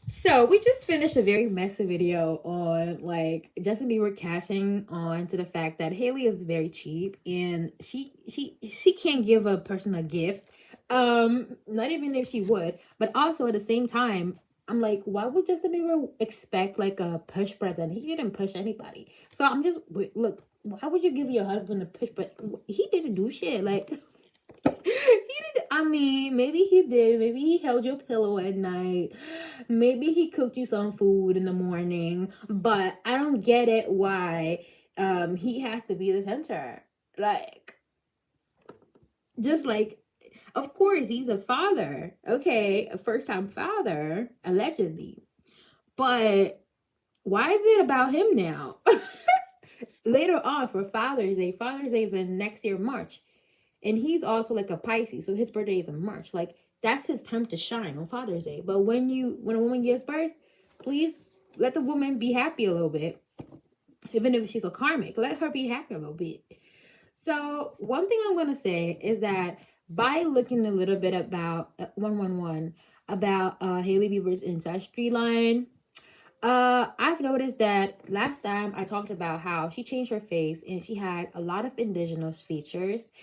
So we just finished a very messy video on like Justin Bieber catching on to the fact that Haley is very cheap and she can't give a person a gift. Not even if she would, but also at the same time, I'm like, why would Justin Bieber expect like a push present? He didn't push anybody. So I'm just look, why would you give your husband a push? But he didn't do shit. Like he did. I mean, maybe he did. Maybe he held your pillow at night. Maybe he cooked you some food in the morning. But I don't get it why he has to be the center. Like, just like, of course he's a father. Okay, a first time father, allegedly. But why is it about him now? Later on for Father's Day is in next year, March. And he's also like a Pisces, so his birthday is in March. Like that's his time to shine on Father's Day. But when a woman gives birth, please let the woman be happy a little bit. Even if she's a karmic, let her be happy a little bit. So one thing I'm gonna say is that by looking a little bit about 111 about Hailey Bieber's ancestry line, I've noticed that last time I talked about how she changed her face and she had a lot of indigenous features.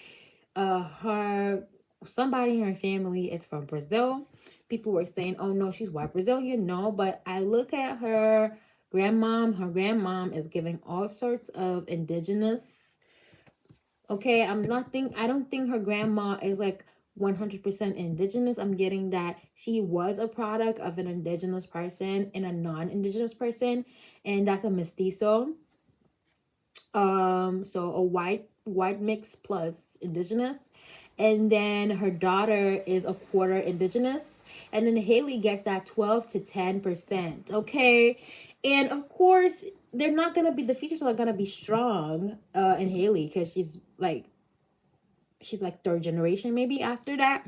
Her somebody in her family is from Brazil. People were saying, "Oh no, she's white Brazilian." No, but I look at her grandmom. Her grandmom is giving all sorts of indigenous. Okay, I don't think her grandma is like 100% indigenous. I'm getting that she was a product of an indigenous person and a non-indigenous person, and that's a mestizo. So a white mix plus indigenous, and then her daughter is a quarter indigenous, and then Haley gets that 12 to 10%. Okay, and of course they're not gonna be, the features are gonna be strong in Haley because she's like third generation maybe after that.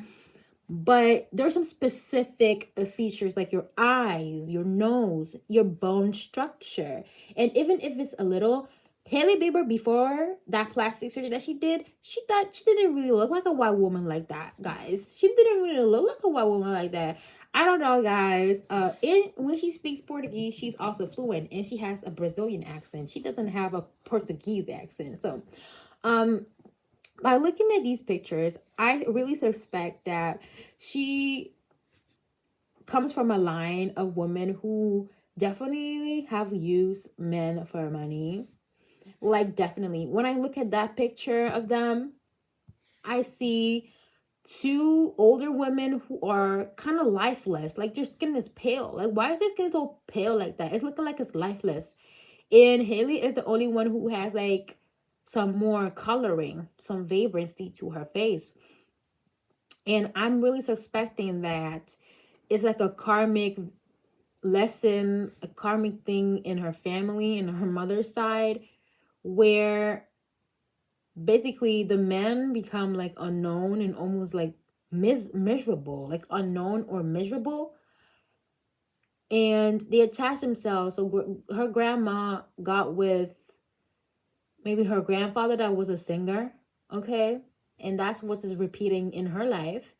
But there's some specific features like your eyes, your nose, your bone structure. And even if it's a little, Hailey Bieber, before that plastic surgery that she did, she thought she didn't really look like a white woman like that, guys. She didn't really look like a white woman like that. I don't know, guys. When she speaks Portuguese, she's also fluent and she has a Brazilian accent. She doesn't have a Portuguese accent. So, um, by looking at these pictures, I really suspect that she comes from a line of women who definitely have used men for money. Like, definitely. When I look at that picture of them, I see two older women who are kind of lifeless. Like, their skin is pale. Like, why is their skin so pale like that? It's looking like it's lifeless. And Haley is the only one who has like some more coloring, some vibrancy to her face. And I'm really suspecting that it's like a karmic lesson, a karmic thing in her family and her mother's side, where basically the men become like unknown and almost like miserable, like unknown or miserable. And they attach themselves. So her grandma got with maybe her grandfather that was a singer, okay? And that's what is repeating in her life.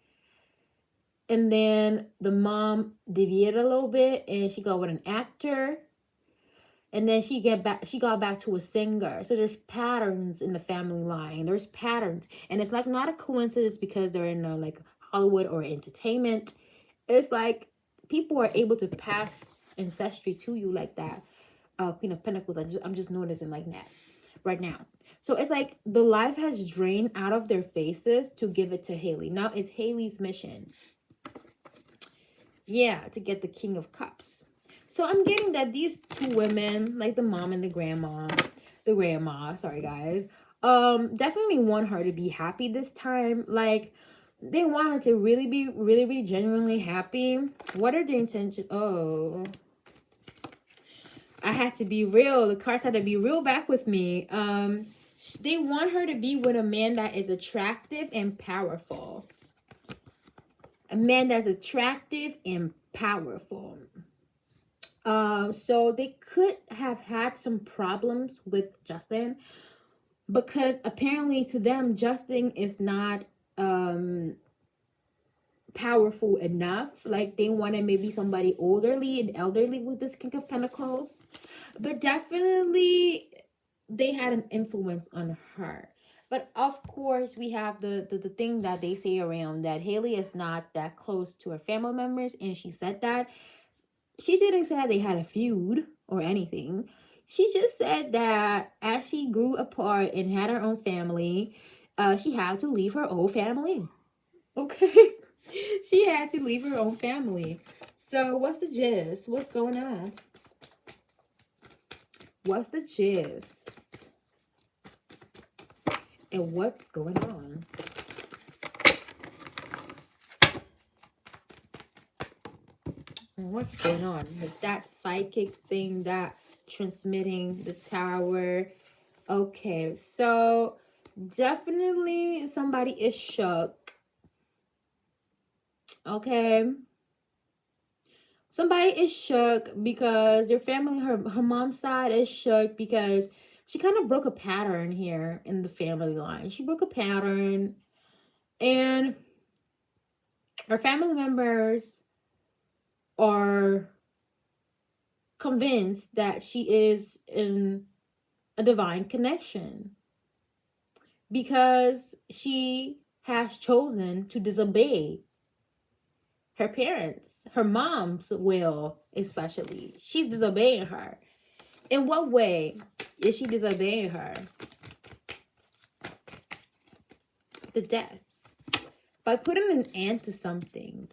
And then the mom deviated a little bit and she got with an actor. And then she got back to a singer. So there's patterns in the family line. There's patterns. And it's like not a coincidence because they're in like Hollywood or entertainment. It's like people are able to pass ancestry to you like that. Queen of Pentacles, I'm just noticing like that right now. So it's like the life has drained out of their faces to give it to Haley. Now it's Haley's mission. Yeah, to get the King of Cups. So I'm getting that these two women, like the mom and the grandma, sorry guys, definitely want her to be happy this time. Like they want her to really be really genuinely happy. What are their intentions? Oh, I had to be real. The cards had to be real back with me. They want her to be with a man that is attractive and powerful. A man that's attractive and powerful. So they could have had some problems with Justin because apparently to them Justin is not powerful enough. Like they wanted maybe somebody elderly with this King of Pentacles. But definitely they had an influence on her. But of course, we have the thing that they say around that Hailey is not that close to her family members. And she said that. She didn't say that they had a feud or anything. She just said that as she grew apart and had her own family, she had to leave her old family. Okay? She had to leave her own family. So what's the gist? What's going on? What's the gist? And what's going on? What's going on with that psychic thing, that transmitting the tower? Okay, so definitely somebody is shook. Okay, somebody is shook because their family, her mom's side is shook because she kind of broke a pattern here in the family line. She broke a pattern, and her family members are convinced that she is in a divine connection because she has chosen to disobey her parents, her mom's will, especially. She's disobeying her. In what way is she disobeying her? The death. By putting an end to something.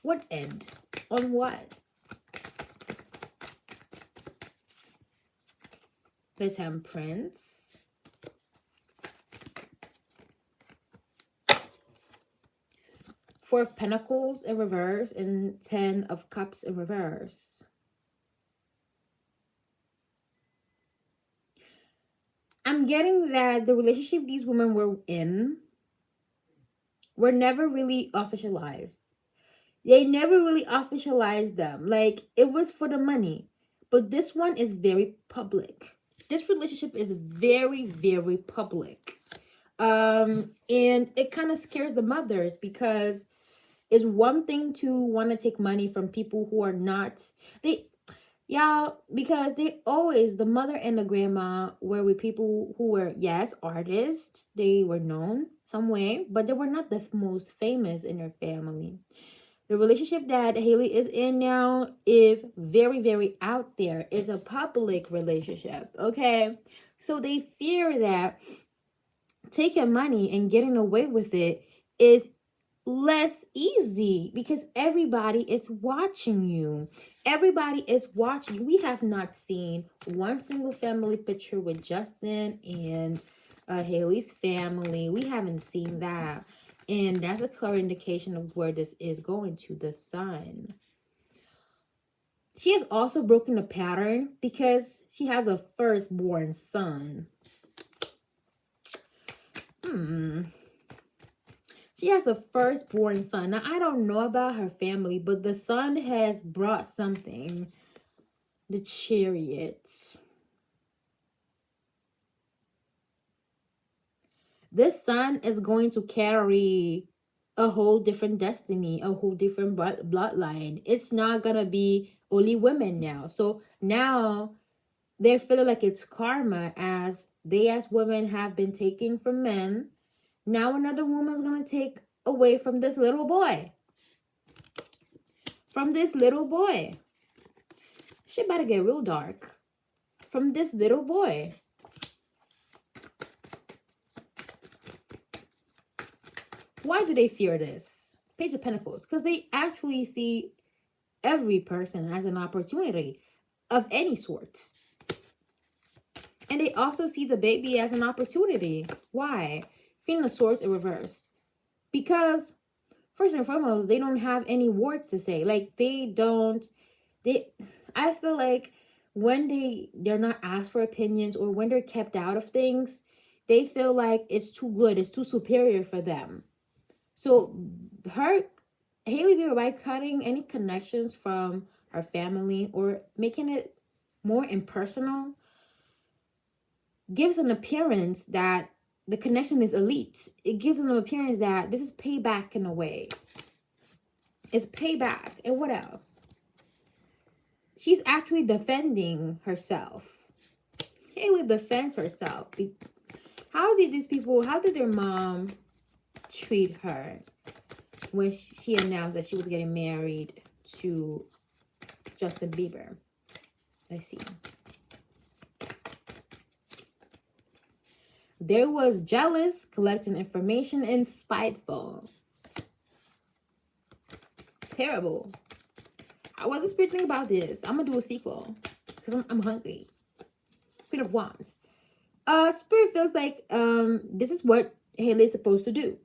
What end? On what? The Temperance. Four of Pentacles in reverse and 10 of Cups in reverse. I'm getting that the relationship these women were in were never really officialized. They never really officialized them. Like, it was for the money. But this one is very public. This relationship is very, very public. And it kind of scares the mothers because it's one thing to want to take money from people who are not... because they always, the mother and the grandma were with people who were, yes, artists. They were known some way, but they were not the most famous in their family. The relationship that Hailey is in now is very, very out there. It's a public relationship, okay? So they fear that taking money and getting away with it is less easy because everybody is watching you. Everybody is watching. We have not seen one single family picture with Justin and Hailey's family. We haven't seen that. And that's a clear indication of where this is going to, the sun. She has also broken a pattern because she has a firstborn son. She has a firstborn son. Now, I don't know about her family, but the son has brought something. The Chariot. This son is going to carry a whole different destiny, a whole different bloodline. It's not going to be only women now. So now they're feeling like it's karma, as they as women have been taking from men. Now another woman's going to take away from this little boy. From this little boy. Shit about to get real dark. From this little boy. Why do they fear this? Page of Pentacles. Because they actually see every person as an opportunity of any sort. And they also see the baby as an opportunity. Why? Feeling the Swords in reverse. Because, first and foremost, they don't have any words to say. Like, I feel like when they're not asked for opinions or when they're kept out of things, they feel like it's too good, it's too superior for them. So Hailey, by cutting any connections from her family or making it more impersonal, gives an appearance that the connection is elite. It gives an appearance that this is payback in a way. It's payback. And what else? She's actually defending herself. Hailey defends herself. How did their mom treat her when she announced that she was getting married to Justin Bieber? Let's see. There was jealous, collecting information, and spiteful. Terrible. What the spirit think about this? I'm gonna do a sequel because I'm hungry. Queen of Wands. Spirit feels like this is what Hailey's supposed to do.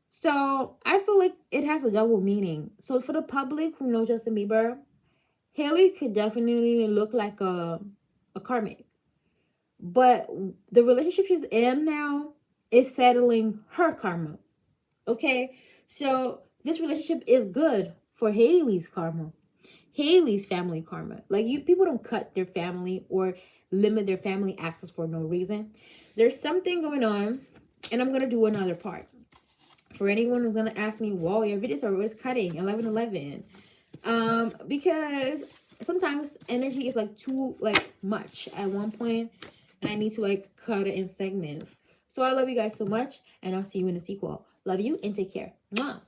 So I feel like it has a double meaning. So for the public who know Justin Bieber, Hailey could definitely look like a karmic. But the relationship she's in now is settling her karma. Okay? So this relationship is good for Hailey's karma. Hailey's family karma. Like, people don't cut their family or limit their family access for no reason. There's something going on, and I'm going to do another part. For anyone who's going to ask me, whoa, your videos are always cutting 11:11. Because sometimes energy is like too much at one point, and I need to cut it in segments. So I love you guys so much, and I'll see you in the sequel. Love you and take care. Mwah.